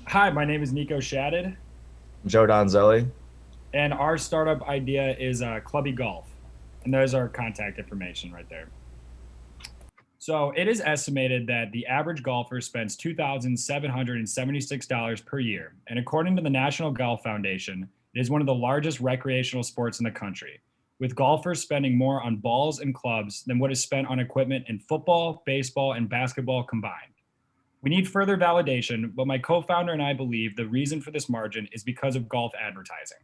Hi, my name is Nico Shadded, Joe Donzelli. and our startup idea is Clubby Golf. And there's our contact information right there. So it is estimated that the average golfer spends $2,776 per year. And according to the National Golf Foundation, it is one of the largest recreational sports in the country, with golfers spending more on balls and clubs than what is spent on equipment in football, baseball, and basketball combined. We need further validation, but my co founder and I believe the reason for this margin is because of golf advertising.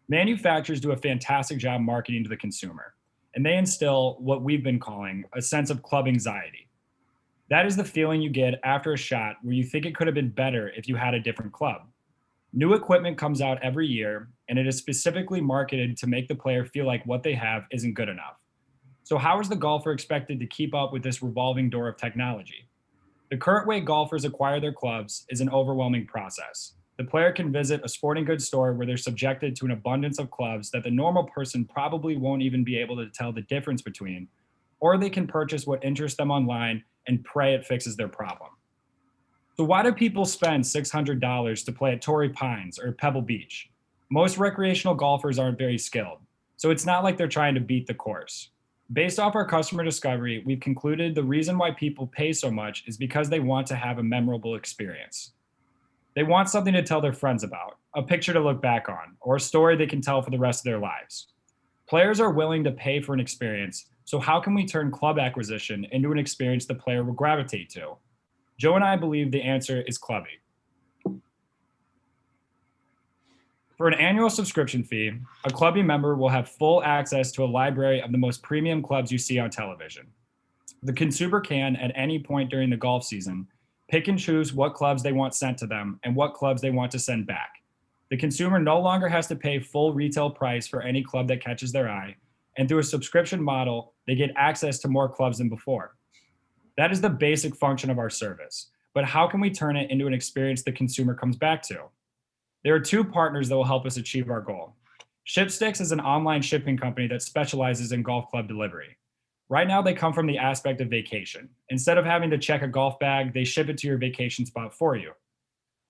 Manufacturers do a fantastic job marketing to the consumer, and they instill what we've been calling a sense of club anxiety. That is the feeling you get after a shot where you think it could have been better if you had a different club. New equipment comes out every year, and it is specifically marketed to make the player feel like what they have isn't good enough. So, how is the golfer expected to keep up with this revolving door of technology? The current way golfers acquire their clubs is an overwhelming process. The player can visit a sporting goods store where they're subjected to an abundance of clubs that the normal person probably won't even be able to tell the difference between, or they can purchase what interests them online and pray it fixes their problem. So, why do people spend $600 to play at Torrey Pines or Pebble Beach? Most recreational golfers aren't very skilled, so it's not like they're trying to beat the course. Based off our customer discovery, we've concluded the reason why people pay so much is because they want to have a memorable experience. They want something to tell their friends about, a picture to look back on, or a story they can tell for the rest of their lives. Players are willing to pay for an experience, so how can we turn club acquisition into an experience the player will gravitate to? Joe and I believe the answer is Clubby. For an annual subscription fee, a Clubby member will have full access to a library of the most premium clubs you see on television. The consumer can, at any point during the golf season, pick and choose what clubs they want sent to them and what clubs they want to send back. The consumer no longer has to pay full retail price for any club that catches their eye, and through a subscription model, they get access to more clubs than before. That is the basic function of our service. But how can we turn it into an experience the consumer comes back to? There are two partners that will help us achieve our goal. ShipSticks is an online shipping company that specializes in golf club delivery. Right now, they come from the aspect of vacation. Instead of having to check a golf bag, they ship it to your vacation spot for you.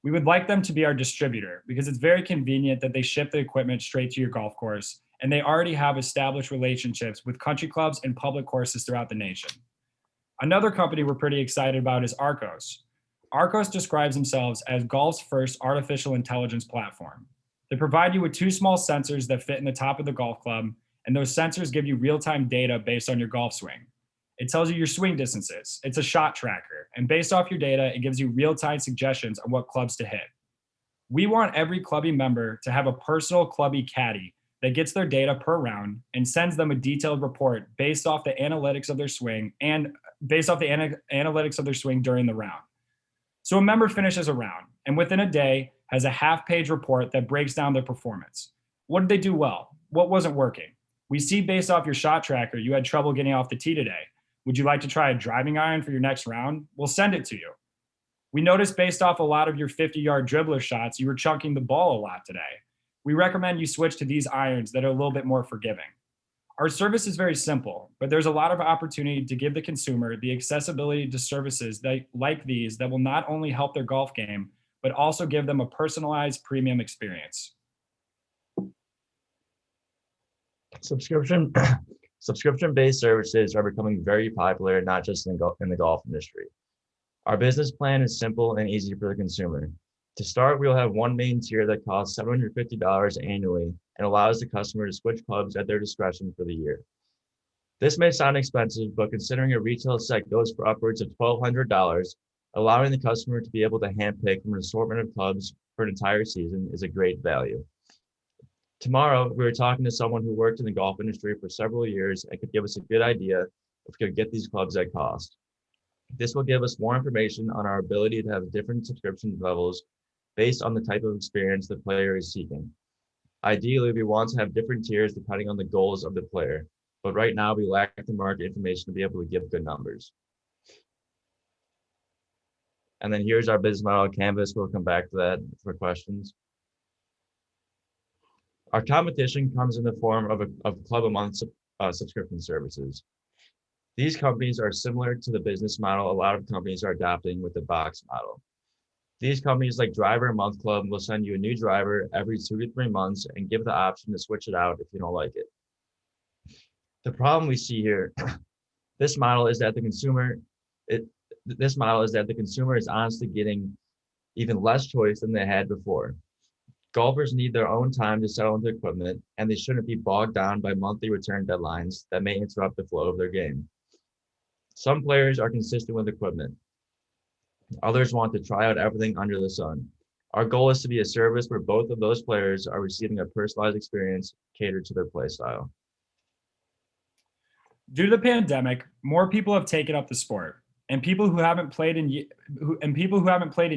We would like them to be our distributor because it's very convenient that they ship the equipment straight to your golf course, and they already have established relationships with country clubs and public courses throughout the nation. Another company we're pretty excited about is Arcos. Arcos describes themselves as golf's first artificial intelligence platform. They provide you with two small sensors that fit in the top of the golf club, and those sensors give you real time data based on your golf swing. It tells you your swing distances, it's a shot tracker, and based off your data, it gives you real time suggestions on what clubs to hit. We want every Clubby member to have a personal Clubby caddy that gets their data per round and sends them a detailed report based off the analytics of their swing and based off the analytics of their swing during the round. So a member finishes a round and within a day has a half page report that breaks down their performance. What did they do well? What wasn't working? We see based off your shot tracker you had trouble getting off the tee today. Would you like to try a driving iron for your next round? We'll send it to you. We noticed based off a lot of your 50-yard dribbler shots, you were chunking the ball a lot today. We recommend you switch to these irons that are a little bit more forgiving. Our service is very simple, but there's a lot of opportunity to give the consumer the accessibility to services that, like these that will not only help their golf game, but also give them a personalized premium experience. Subscription subscription-based services are becoming very popular, not just in the golf industry. Our business plan is simple and easy for the consumer. To start, we'll have one main tier that costs $750 annually and allows the customer to switch clubs at their discretion for the year. This may sound expensive, but considering a retail set goes for upwards of $1,200, allowing the customer to be able to handpick from an assortment of clubs for an entire season is a great value. Tomorrow, we were talking to someone who worked in the golf industry for several years and could give us a good idea if we could get these clubs at cost. This will give us more information on our ability to have different subscription levels based on the type of experience the player is seeking. Ideally, we want to have different tiers depending on the goals of the player, but right now we lack the market information to be able to give good numbers. And then here's our business model canvas. We'll come back to that for questions. Our competition comes in the form of club a month subscription services. These companies are similar to the business model a lot of companies are adopting with the box model. These companies like Driver Month Club will send you a new driver every 2 to 3 months and give the option to switch it out if you don't like it. The problem we see here, this model is that the consumer, it, this model is that the consumer is honestly getting even less choice than they had before. Golfers need their own time to settle into equipment, and they shouldn't be bogged down by monthly return deadlines that may interrupt the flow of their game. Some players are consistent with equipment. Others want to try out everything under the sun. Our goal is to be a service where both of those players are receiving a personalized experience catered to their play style. Due to the pandemic, more people have taken up the sport, and people who haven't played in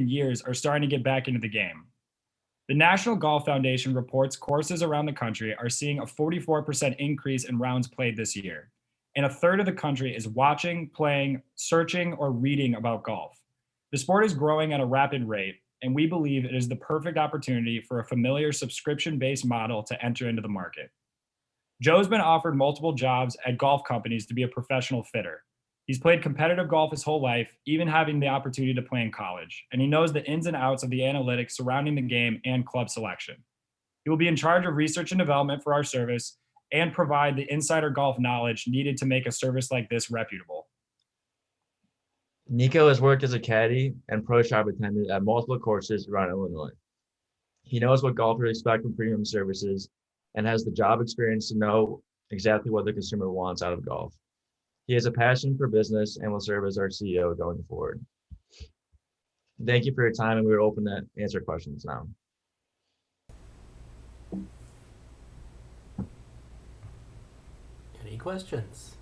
years are starting to get back into the game. The National Golf Foundation reports courses around the country are seeing a 44% increase in rounds played this year, and a third of the country is watching, playing, searching, or reading about golf. The sport is growing at a rapid rate, and we believe it is the perfect opportunity for a familiar subscription-based model to enter into the market. Joe's been offered multiple jobs at golf companies to be a professional fitter. He's played competitive golf his whole life, even having the opportunity to play in college, and he knows the ins and outs of the analytics surrounding the game and club selection. He will be in charge of research and development for our service and provide the insider golf knowledge needed to make a service like this reputable. Nico has worked as a caddy and pro shop attendant at multiple courses around Illinois. He knows what golfers expect from premium services and has the job experience to know exactly what the consumer wants out of golf. He has a passion for business and will serve as our CEO going forward. Thank you for your time, and we're open to answer questions now. Any questions?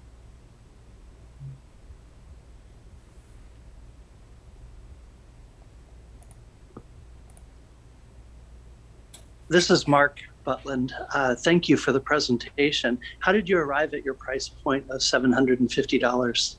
This is Mark Butland. Thank you for the presentation. How did you arrive at your price point of $750?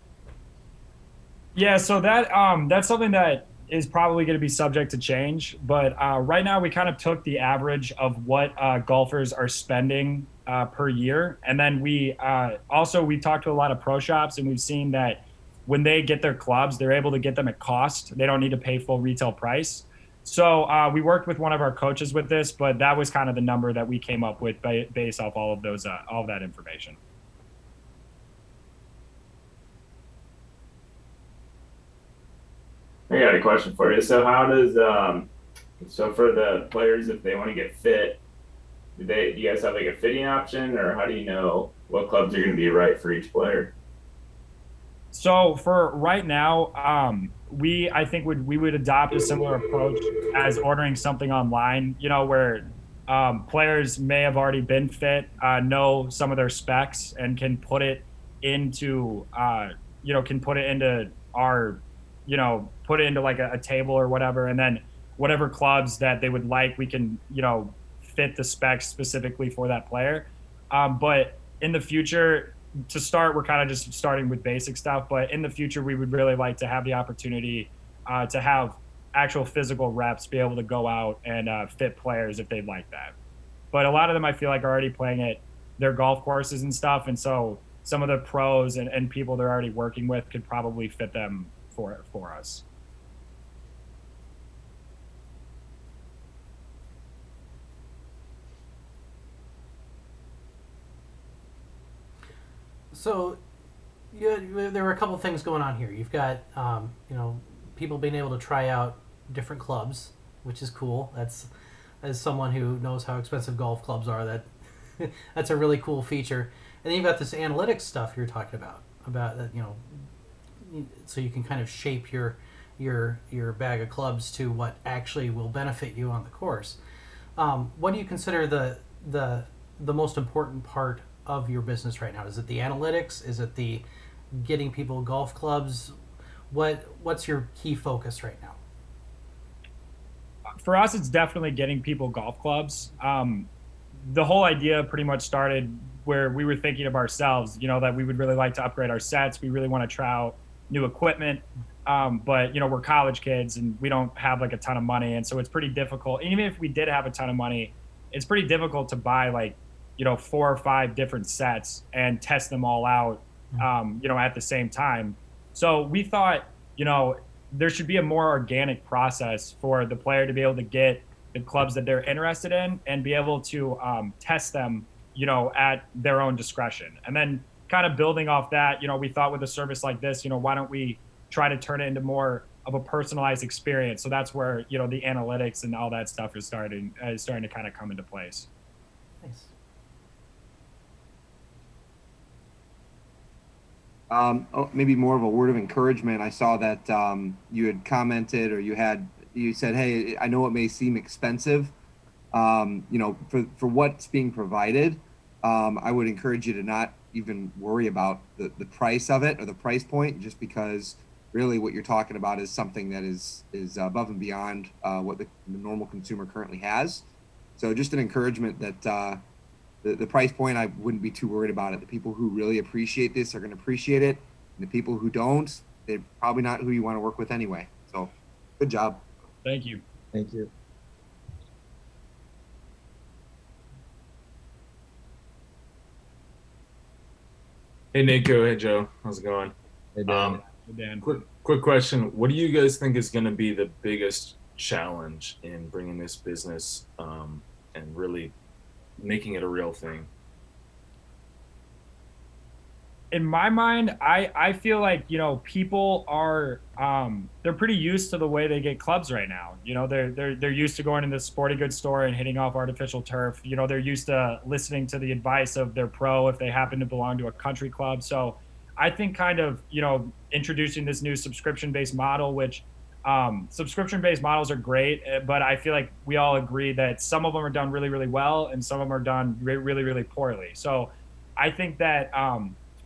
Yeah, so that's something that is probably going to be subject to change. But right now, we kind of took the average of what golfers are spending per year, and then we talked to a lot of pro shops, and we've seen that when they get their clubs, they're able to get them at cost. They don't need to pay full retail price. So we worked with one of our coaches with this, but that was kind of the number that we came up with based off all of that information. I got a question for you. So how does so for the players, if they want to get fit, do you guys have like a fitting option, or how do you know what clubs are going to be right for each player? So for right now, I think we would adopt a similar approach as ordering something online, where players may have already been fit, know some of their specs, and can put it into put it into like a table or whatever, and then whatever clubs that they would like, we can fit the specs specifically for that player. But in the future, to start, we're kind of just starting with basic stuff, but in the future, we would really like to have the opportunity to have actual physical reps, be able to go out and fit players if they'd like that. But a lot of them, I feel like, are already playing at their golf courses and stuff, and so some of the pros and people they're already working with could probably fit them for us. So there were a couple things going on here. You've got people being able to try out different clubs, which is cool. That's, as someone who knows how expensive golf clubs are, that's a really cool feature. And then you've got this analytics stuff you're talking about that, so you can kind of shape your bag of clubs to what actually will benefit you on the course. What do you consider the most important part of your business right now? Is it the analytics? Is it the getting people golf clubs? What's your key focus right now? For us, it's definitely getting people golf clubs. The whole idea pretty much started where we were thinking of ourselves, that we would really like to upgrade our sets. We really want to try out new equipment. But we're college kids and we don't have like a ton of money. And so it's pretty difficult. Even if we did have a ton of money, it's pretty difficult to buy like, 4 or 5 different sets and test them all out, at the same time. So we thought, there should be a more organic process for the player to be able to get the clubs that they're interested in and be able to test them, at their own discretion. And then kind of building off that, we thought with a service like this, why don't we try to turn it into more of a personalized experience? So that's where, the analytics and all that stuff is starting to kind of come into place. Nice. Maybe more of a word of encouragement. I saw that you had commented, or you said, "Hey, I know it may seem expensive, for what's being provided. I would encourage you to not even worry about the price of it or the price point, just because really what you're talking about is something that is above and beyond what the normal consumer currently has. So just an encouragement that the price point, I wouldn't be too worried about it. The people who really appreciate this are going to appreciate it. And the people who don't, they're probably not who you want to work with anyway. So good job. Thank you. Thank you. Hey Nico, hey Joe, how's it going? Hey, Dan. Dan. Quick question. What do you guys think is going to be the biggest challenge in bringing this business and really making it a real thing? In my mind, I feel like, people are they're pretty used to the way they get clubs right now. They're used to going in the sporting goods store and hitting off artificial turf. They're used to listening to the advice of their pro if they happen to belong to a country club. So I think kind of, introducing this new subscription-based model, which subscription-based models are great, but I feel like we all agree that some of them are done really, really well and some of them are done really, really poorly. So I think that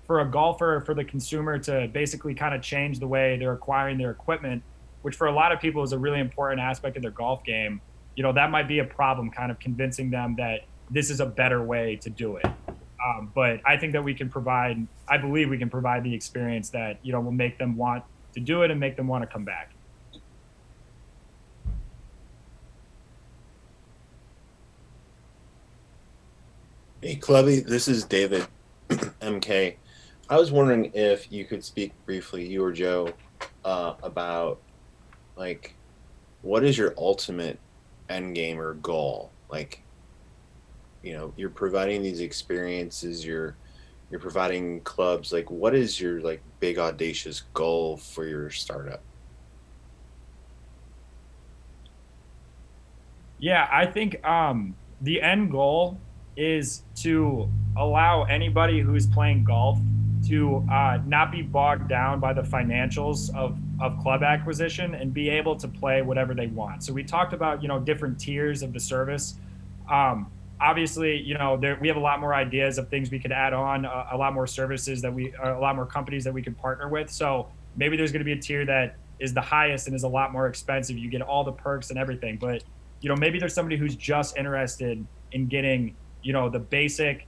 for a golfer, for the consumer to basically kind of change the way they're acquiring their equipment, which for a lot of people is a really important aspect of their golf game, that might be a problem, kind of convincing them that this is a better way to do it. But I think that I believe we can provide the experience that, will make them want to do it and make them want to come back. Hey, Clubby, this is David, MK. I was wondering if you could speak briefly, you or Joe, about what is your ultimate end game or goal? You're providing these experiences, you're providing clubs. What is your big audacious goal for your startup? Yeah, I think the end goal is to allow anybody who's playing golf to not be bogged down by the financials of club acquisition and be able to play whatever they want. So we talked about, different tiers of the service. Obviously, we have a lot more ideas of things we could add on, a lot more services a lot more companies that we could partner with. So maybe there's going to be a tier that is the highest and is a lot more expensive. You get all the perks and everything, but maybe there's somebody who's just interested in getting, the basic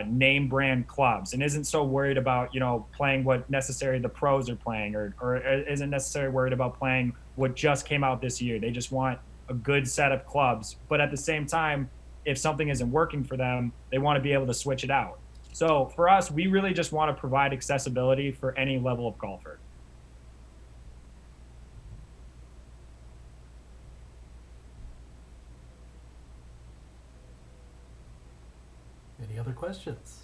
name brand clubs and isn't so worried about, playing what necessarily the pros are playing or isn't necessarily worried about playing what just came out this year. They just want a good set of clubs. But at the same time, if something isn't working for them, they want to be able to switch it out. So for us, we really just want to provide accessibility for any level of golfer. Any other questions?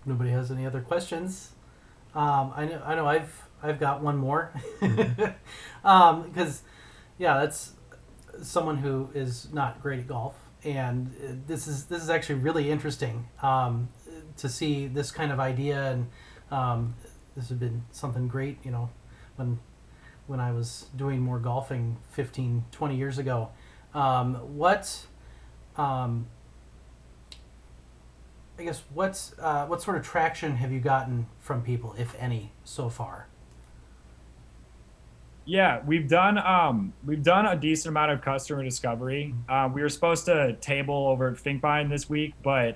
Nobody has any other questions. I know. I've got one more. Because, that's someone who is not great at golf, and this is actually really interesting to see this kind of idea, and this has been something great. When I was doing more golfing 15, 20 years ago. I guess what sort of traction have you gotten from people, if any, so far? Yeah, we've done a decent amount of customer discovery. We were supposed to table over at Finkbine this week, but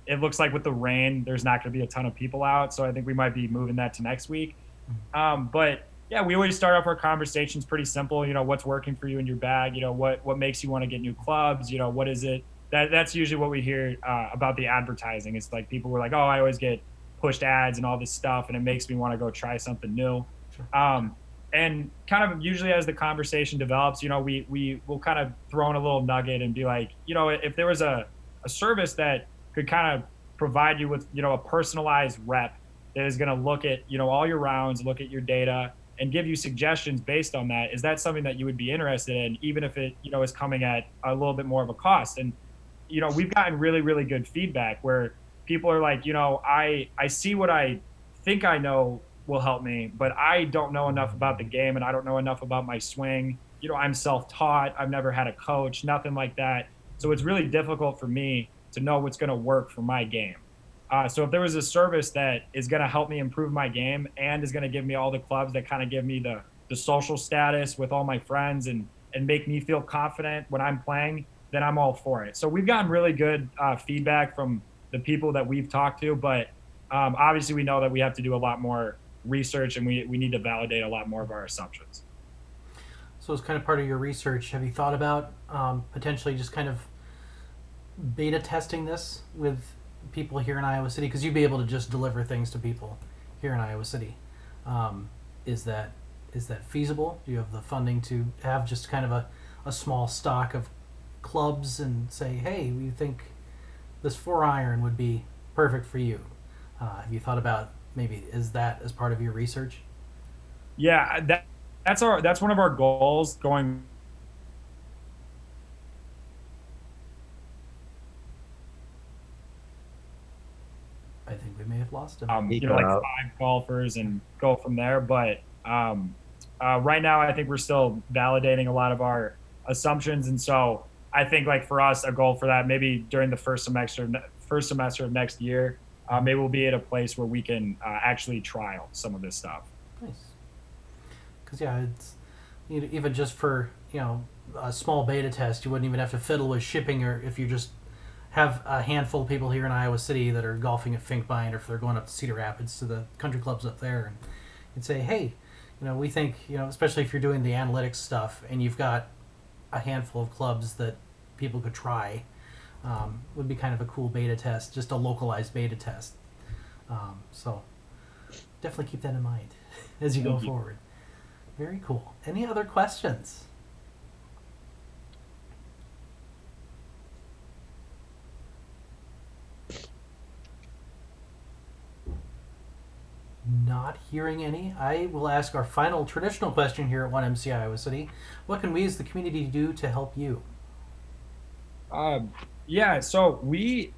it looks like with the rain, there's not going to be a ton of people out. So I think we might be moving that to next week. But yeah, we always start off our conversations pretty simple. What's working for you in your bag? What makes you want to get new clubs? What is it? That's usually what we hear about the advertising. It's like people were like, oh, I always get pushed ads and all this stuff, and it makes me want to go try something new. Sure. And kind of usually as the conversation develops, we will kind of throw in a little nugget and be like, if there was a service that could kind of provide you with, a personalized rep that is going to look at, all your rounds, look at your data, and give you suggestions based on that. Is that something that you would be interested in, even if it, is coming at a little bit more of a cost? And, we've gotten really, really good feedback where people are like, I see what I think I know will help me, but I don't know enough about the game and I don't know enough about my swing. I'm self-taught. I've never had a coach, nothing like that. So it's really difficult for me to know what's going to work for my game. So if there was a service that is going to help me improve my game and is going to give me all the clubs that kind of give me the social status with all my friends and make me feel confident when I'm playing, then I'm all for it. So we've gotten really good feedback from the people that we've talked to, but obviously we know that we have to do a lot more research and we need to validate a lot more of our assumptions. So as kind of part of your research, have you thought about potentially just kind of beta testing this with people here in Iowa City? Because you'd be able to just deliver things to people here in Iowa City. Is that feasible? Do you have the funding to have just kind of a small stock of clubs and say, hey, we think this 4-iron would be perfect for you? Have you thought about maybe is that as part of your research? Yeah, that's one of our goals going. I think we may have lost him. Like 5 golfers and go from there. But right now, I think we're still validating a lot of our assumptions, and so I think like for us, a goal for that maybe during the first semester of next year, maybe we'll be at a place where we can actually trial some of this stuff. Nice. Because yeah, it's even just for a small beta test, you wouldn't even have to fiddle with shipping, or if you just have a handful of people here in Iowa City that are golfing at Finkbine, or if they're going up to Cedar Rapids to the country clubs up there, and you'd say, hey, we think, especially if you're doing the analytics stuff and you've got a handful of clubs that people could try, would be kind of a cool beta test, just a localized beta test. So definitely keep that in mind as you go forward. Very cool. Any other questions? Not hearing any. I will ask our final traditional question here at 1MC Iowa City. What can we as the community do to help you? Yeah, so we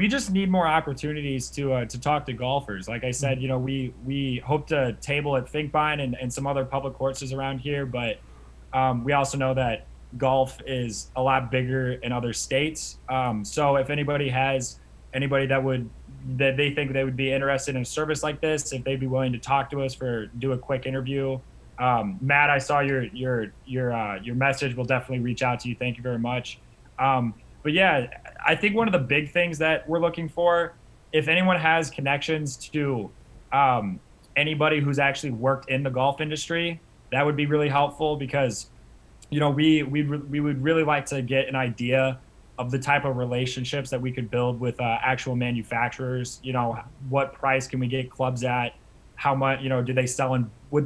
just need more opportunities to talk to golfers. Like I said, we hope to table at Finkbine and some other public courses around here, but we also know that golf is a lot bigger in other states. So if anybody has anybody that they think they would be interested in a service like this, if they'd be willing to talk to us do a quick interview. Matt, I saw your message. We'll definitely reach out to you. Thank you very much. But yeah, I think one of the big things that we're looking for, if anyone has connections to anybody who's actually worked in the golf industry, that would be really helpful because, we would really like to get an idea of the type of relationships that we could build with actual manufacturers. What price can we get clubs at? How much, would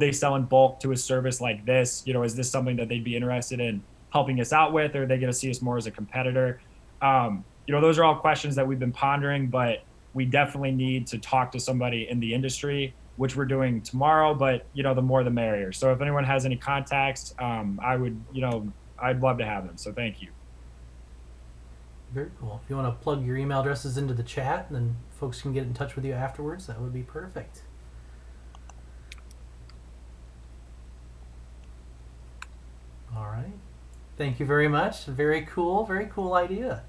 they sell in bulk to a service like this? Is this something that they'd be interested in helping us out with, or are they going to see us more as a competitor? Those are all questions that we've been pondering, but we definitely need to talk to somebody in the industry, which we're doing tomorrow, but the more the merrier. So if anyone has any contacts, I'd love to have them. So thank you. Very cool. If you want to plug your email addresses into the chat, and then folks can get in touch with you afterwards, that would be perfect. All right. Thank you very much. Very cool idea.